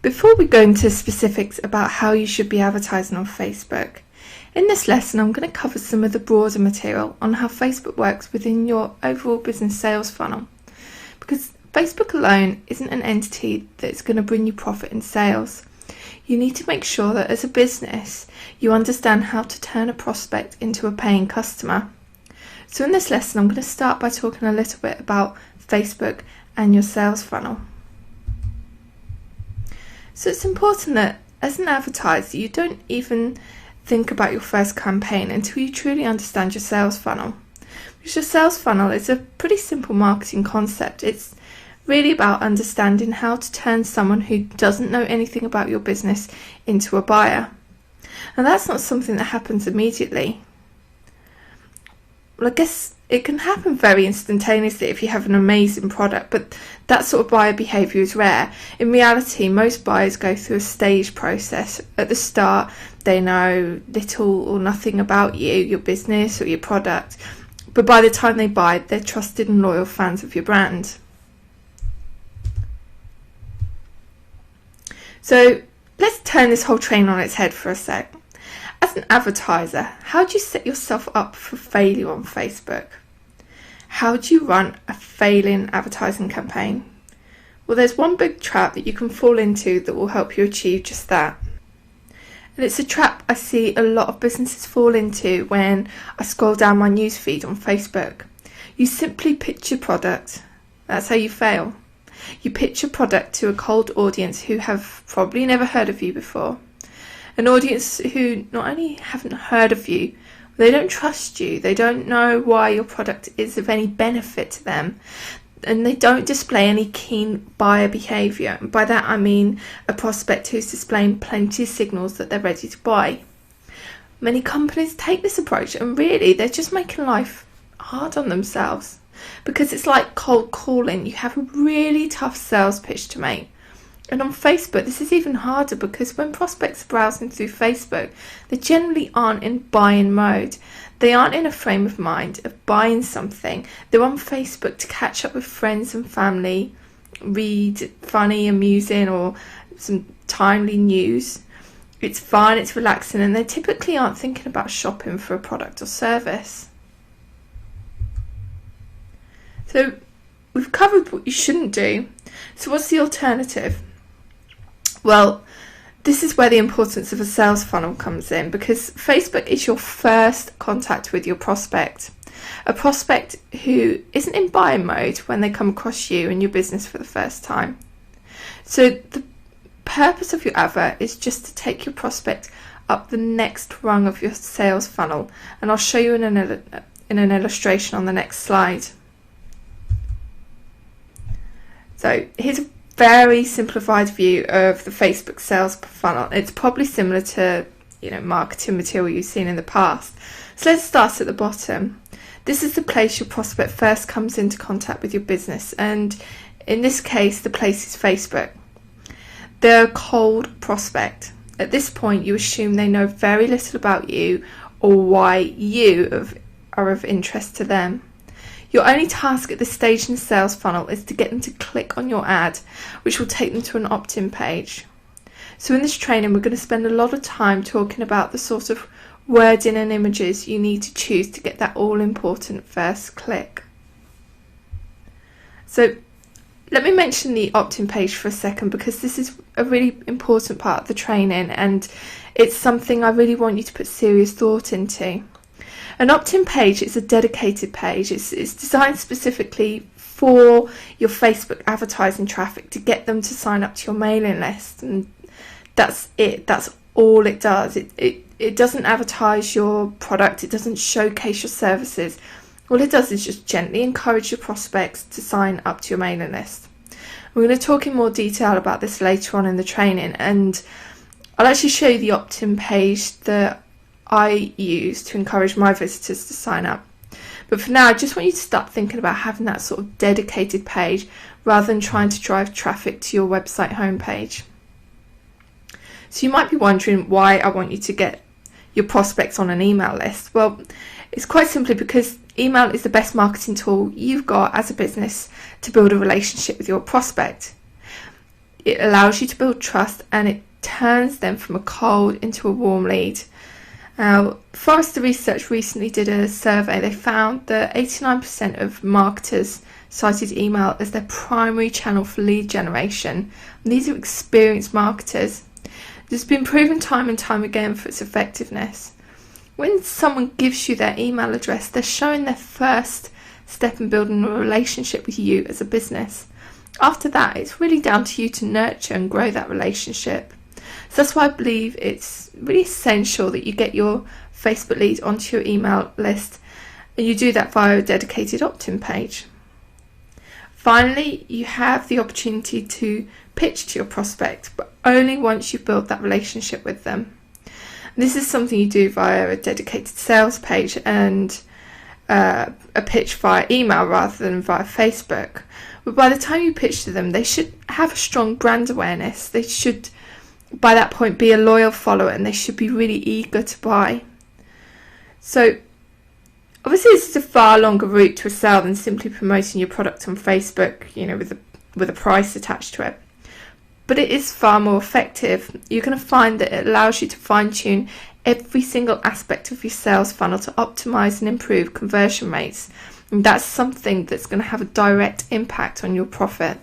Before we go into specifics about how you should be advertising on Facebook, in this lesson I'm going to cover some of the broader material on how Facebook works within your overall business sales funnel. Because Facebook alone isn't an entity that's going to bring you profit and sales. You need to make sure that as a business you understand how to turn a prospect into a paying customer. So in this lesson I'm going to start by talking a little bit about Facebook and your sales funnel. So it's important that as an advertiser you don't even think about your first campaign until you truly understand your sales funnel. Because your sales funnel is a pretty simple marketing concept. It's really about understanding how to turn someone who doesn't know anything about your business into a buyer. And that's not something that happens immediately. Well, I guess it can happen very instantaneously if you have an amazing product, but that sort of buyer behaviour is rare. In reality, most buyers go through a staged process. At the start, they know little or nothing about you, your business or your product, but by the time they buy, they're trusted and loyal fans of your brand. So let's turn this whole train on its head for a sec. As an advertiser, how do you set yourself up for failure on Facebook? How do you run a failing advertising campaign? Well, there's one big trap that you can fall into that will help you achieve just that. And it's a trap I see a lot of businesses fall into when I scroll down my newsfeed on Facebook. You simply pitch your product. That's how you fail. You pitch your product to a cold audience who have probably never heard of you before. An audience who not only haven't heard of you, they don't trust you, they don't know why your product is of any benefit to them, and they don't display any keen buyer behaviour. And by that I mean a prospect who's displaying plenty of signals that they're ready to buy. Many companies take this approach and really they're just making life hard on themselves, because it's like cold calling. You have a really tough sales pitch to make. And on Facebook, this is even harder because when prospects are browsing through Facebook, they generally aren't in buying mode. They aren't in a frame of mind of buying something. They're on Facebook to catch up with friends and family, read funny, amusing, or some timely news. It's fun, it's relaxing, and they typically aren't thinking about shopping for a product or service. So we've covered what you shouldn't do. So what's the alternative? Well, this is where the importance of a sales funnel comes in, because Facebook is your first contact with your prospect. A prospect who isn't in buying mode when they come across you and your business for the first time. So the purpose of your advert is just to take your prospect up the next rung of your sales funnel, and I'll show you in an illustration on the next slide. So here's a very simplified view of the Facebook sales funnel. It's probably similar to marketing material you've seen in the past. So let's start at the bottom. This is the place your prospect first comes into contact with your business, and in this case the place is Facebook. They're a cold prospect. At this point you assume they know very little about you or why you are of interest to them. Your only task at this stage in the sales funnel is to get them to click on your ad, which will take them to an opt-in page. So in this training, we're going to spend a lot of time talking about the sort of wording and images you need to choose to get that all-important first click. So let me mention the opt-in page for a second, because this is a really important part of the training and it's something I really want you to put serious thought into. An opt-in page is a dedicated page. It's designed specifically for your Facebook advertising traffic to get them to sign up to your mailing list, and that's it. That's all it does. It doesn't advertise your product. It doesn't showcase your services. All it does is just gently encourage your prospects to sign up to your mailing list. We're going to talk in more detail about this later on in the training, and I'll actually show you the opt-in page that I use to encourage my visitors to sign up. But for now, I just want you to start thinking about having that sort of dedicated page rather than trying to drive traffic to your website homepage. So you might be wondering why I want you to get your prospects on an email list. Well, it's quite simply because email is the best marketing tool you've got as a business to build a relationship with your prospect. It allows you to build trust, and it turns them from a cold into a warm lead. Now, Forrester Research recently did a survey. They found that 89% of marketers cited email as their primary channel for lead generation. And these are experienced marketers. It's been proven time and time again for its effectiveness. When someone gives you their email address, they're showing their first step in building a relationship with you as a business. After that, it's really down to you to nurture and grow that relationship. So that's why I believe it's really essential that you get your Facebook lead onto your email list, and you do that via a dedicated opt-in page. Finally, you have the opportunity to pitch to your prospect, but only once you've built that relationship with them. This is something you do via a dedicated sales page and a pitch via email rather than via Facebook. But by the time you pitch to them, they should have a strong brand awareness. They should, by that point, be a loyal follower, and they should be really eager to buy. So obviously this is a far longer route to a sale than simply promoting your product on Facebook, with a price attached to it. But it is far more effective. You're going to find that it allows you to fine-tune every single aspect of your sales funnel to optimize and improve conversion rates. And that's something that's going to have a direct impact on your profit.